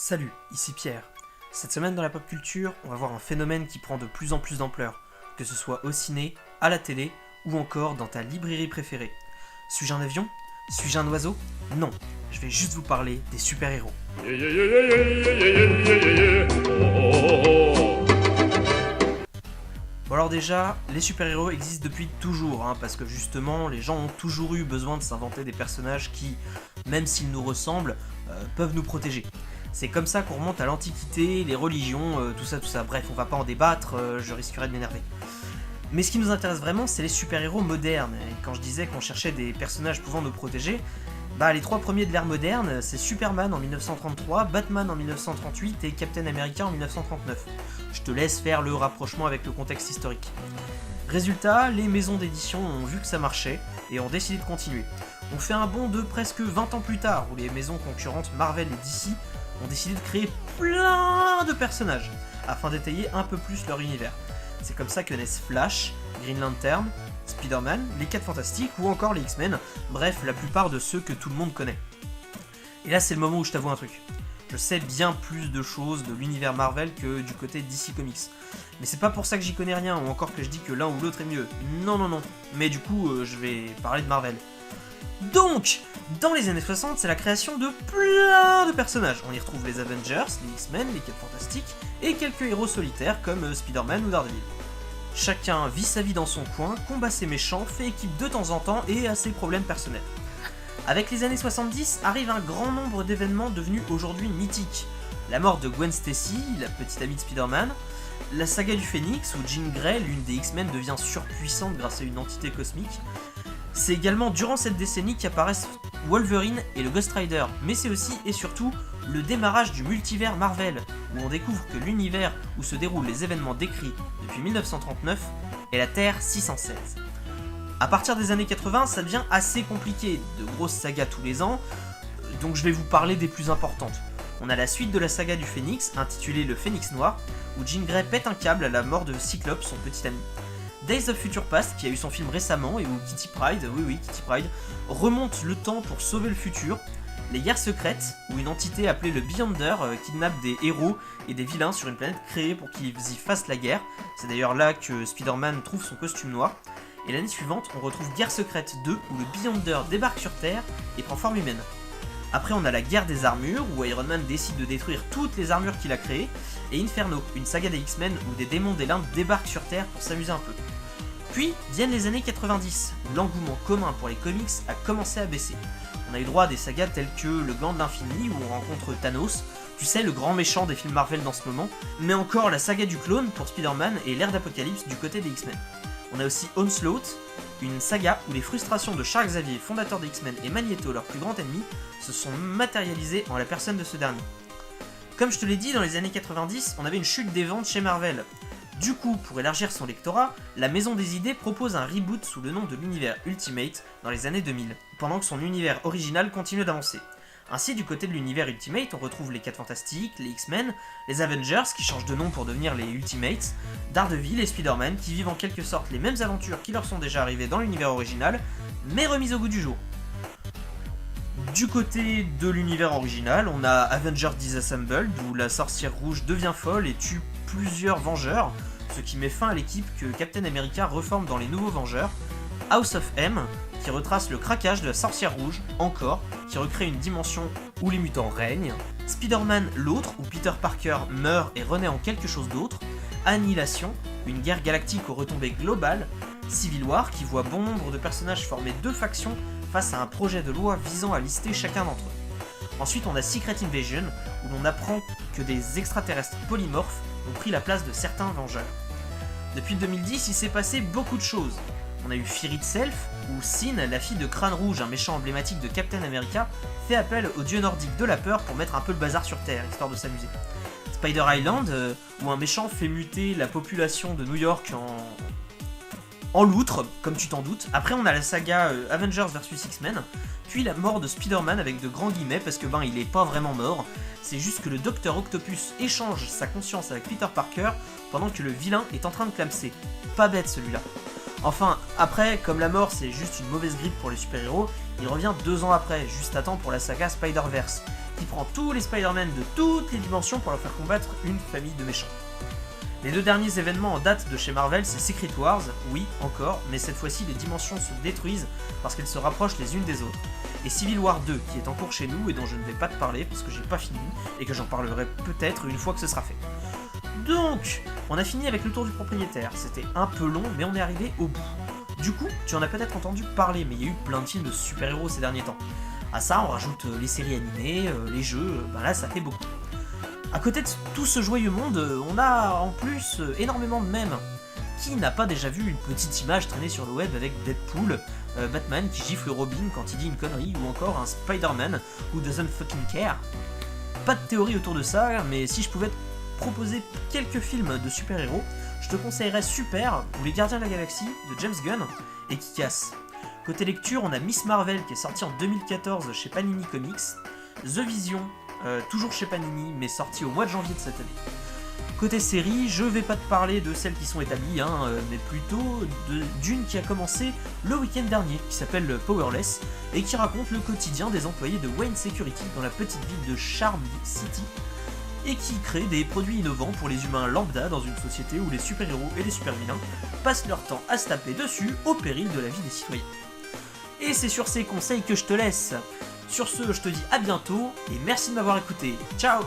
Salut, ici Pierre. Cette semaine dans la pop culture, on va voir un phénomène qui prend de plus en plus d'ampleur, que ce soit au ciné, à la télé ou encore dans ta librairie préférée. Suis-je un avion? Suis-je un oiseau? Non, je vais juste vous parler des super-héros. Bon alors déjà, les super-héros existent depuis toujours, parce que justement, les gens ont toujours eu besoin de s'inventer des personnages qui, même s'ils nous ressemblent, peuvent nous protéger. C'est comme ça qu'on remonte à l'Antiquité, les religions, tout ça. Bref, on va pas en débattre, je risquerais de m'énerver. Mais ce qui nous intéresse vraiment, c'est les super-héros modernes. Et quand je disais qu'on cherchait des personnages pouvant nous protéger, les trois premiers de l'ère moderne, c'est Superman en 1933, Batman en 1938 et Captain America en 1939. Je te laisse faire le rapprochement avec le contexte historique. Résultat, les maisons d'édition ont vu que ça marchait et ont décidé de continuer. On fait un bond de presque 20 ans plus tard, où les maisons concurrentes Marvel et DC ont décidé de créer plein de personnages, afin d'étayer un peu plus leur univers. C'est comme ça que naissent Flash, Green Lantern, Spider-Man, les 4 Fantastiques ou encore les X-Men, bref, la plupart de ceux que tout le monde connaît. Et là c'est le moment où je t'avoue un truc. Je sais bien plus de choses de l'univers Marvel que du côté DC Comics. Mais c'est pas pour ça que j'y connais rien, ou encore que je dis que l'un ou l'autre est mieux. Non. Mais du coup, je vais parler de Marvel. Donc, dans les années 60, c'est la création de plein de personnages. On y retrouve les Avengers, les X-Men, les 4 Fantastiques, et quelques héros solitaires comme Spider-Man ou Daredevil. Chacun vit sa vie dans son coin, combat ses méchants, fait équipe de temps en temps et a ses problèmes personnels. Avec les années 70, arrive un grand nombre d'événements devenus aujourd'hui mythiques. La mort de Gwen Stacy, la petite amie de Spider-Man, la saga du Phénix où Jean Grey, l'une des X-Men, devient surpuissante grâce à une entité cosmique. C'est également durant cette décennie qu'apparaissent Wolverine et le Ghost Rider, mais c'est aussi et surtout le démarrage du multivers Marvel, où on découvre que l'univers où se déroulent les événements décrits depuis 1939 est la Terre 616. A partir des années 80, ça devient assez compliqué, de grosses sagas tous les ans, donc je vais vous parler des plus importantes. On a la suite de la saga du Phénix, intitulée Le Phénix Noir, où Jean Grey pète un câble à la mort de Cyclope, son petit ami. Days of Future Past, qui a eu son film récemment, et où Kitty Pryde, Kitty Pryde, remonte le temps pour sauver le futur. Les Guerres Secrètes, où une entité appelée le Beyonder kidnappe des héros et des vilains sur une planète créée pour qu'ils y fassent la guerre. C'est d'ailleurs là que Spider-Man trouve son costume noir. Et l'année suivante, on retrouve Guerre Secrète 2, où le Beyonder débarque sur Terre et prend forme humaine. Après, on a la Guerre des Armures, où Iron Man décide de détruire toutes les armures qu'il a créées, et Inferno, une saga des X-Men où des démons des limbes débarquent sur Terre pour s'amuser un peu. Puis viennent les années 90, où l'engouement commun pour les comics a commencé à baisser. On a eu droit à des sagas telles que Le Gland de l'Infini, où on rencontre Thanos, tu sais, le grand méchant des films Marvel dans ce moment, mais encore la saga du clone pour Spider-Man et l'ère d'Apocalypse du côté des X-Men. On a aussi Onslaught, une saga où les frustrations de Charles Xavier, fondateur des X-Men, et Magneto, leur plus grand ennemi, se sont matérialisées en la personne de ce dernier. Comme je te l'ai dit, dans les années 90, on avait une chute des ventes chez Marvel. Du coup, pour élargir son lectorat, la Maison des Idées propose un reboot sous le nom de l'univers Ultimate dans les années 2000, pendant que son univers original continue d'avancer. Ainsi, du côté de l'univers Ultimate, on retrouve les 4 Fantastiques, les X-Men, les Avengers qui changent de nom pour devenir les Ultimates, Daredevil et Spider-Man qui vivent en quelque sorte les mêmes aventures qui leur sont déjà arrivées dans l'univers original, mais remises au goût du jour. Du côté de l'univers original, on a Avengers Disassembled, où la sorcière rouge devient folle et tue plusieurs Vengeurs, ce qui met fin à l'équipe que Captain America reforme dans les nouveaux Vengeurs, House of M, qui retrace le craquage de la sorcière rouge, encore, qui recrée une dimension où les mutants règnent, Spider-Man l'autre, où Peter Parker meurt et renaît en quelque chose d'autre, Annihilation, une guerre galactique aux retombées globales, Civil War, qui voit bon nombre de personnages former 2 factions face à un projet de loi visant à lister chacun d'entre eux. Ensuite, on a Secret Invasion, où l'on apprend que des extraterrestres polymorphes ont pris la place de certains Vengeurs. Depuis 2010, il s'est passé beaucoup de choses. On a eu Fear Itself, où Sin, la fille de Crâne Rouge, un méchant emblématique de Captain America, fait appel aux dieux nordiques de la peur pour mettre un peu le bazar sur Terre, histoire de s'amuser. Spider Island, où un méchant fait muter la population de New York en loutre, comme tu t'en doutes. Après, on a la saga Avengers vs X-Men, puis la mort de Spider-Man avec de grands guillemets, parce que il est pas vraiment mort, c'est juste que le Docteur Octopus échange sa conscience avec Peter Parker pendant que le vilain est en train de clamser. Pas bête celui-là. Enfin, après, comme la mort c'est juste une mauvaise grippe pour les super-héros, il revient 2 ans après, juste à temps pour la saga Spider-Verse, qui prend tous les Spider-Man de toutes les dimensions pour leur faire combattre une famille de méchants. Les 2 derniers événements en date de chez Marvel, c'est Secret Wars, oui, encore, mais cette fois-ci les dimensions se détruisent parce qu'elles se rapprochent les unes des autres. Et Civil War 2, qui est en cours chez nous et dont je ne vais pas te parler parce que j'ai pas fini, et que j'en parlerai peut-être une fois que ce sera fait. Donc, on a fini avec le tour du propriétaire, c'était un peu long, mais on est arrivé au bout. Du coup, tu en as peut-être entendu parler, mais il y a eu plein de films de super-héros ces derniers temps. À ça, on rajoute les séries animées, les jeux, ben là ça fait beaucoup. À côté de tout ce joyeux monde, on a en plus énormément de mèmes. Qui n'a pas déjà vu une petite image traîner sur le web avec Deadpool, Batman qui gifle Robin quand il dit une connerie, ou encore un Spider-Man who doesn't fucking care? Pas de théorie autour de ça, mais si je pouvais te proposer quelques films de super-héros, je te conseillerais Super ou Les Gardiens de la Galaxie de James Gunn et Kick-Ass. Côté lecture, on a Miss Marvel qui est sortie en 2014 chez Panini Comics, The Vision, toujours chez Panini, mais sorti au mois de janvier de cette année. Côté série, je vais pas te parler de celles qui sont établies, mais plutôt d'une qui a commencé le week-end dernier, qui s'appelle Powerless, et qui raconte le quotidien des employés de Wayne Security dans la petite ville de Charm City, et qui crée des produits innovants pour les humains lambda dans une société où les super-héros et les super-vilains passent leur temps à se taper dessus au péril de la vie des citoyens. Et c'est sur ces conseils que je te laisse. Sur ce, je te dis à bientôt, et merci de m'avoir écouté. Ciao!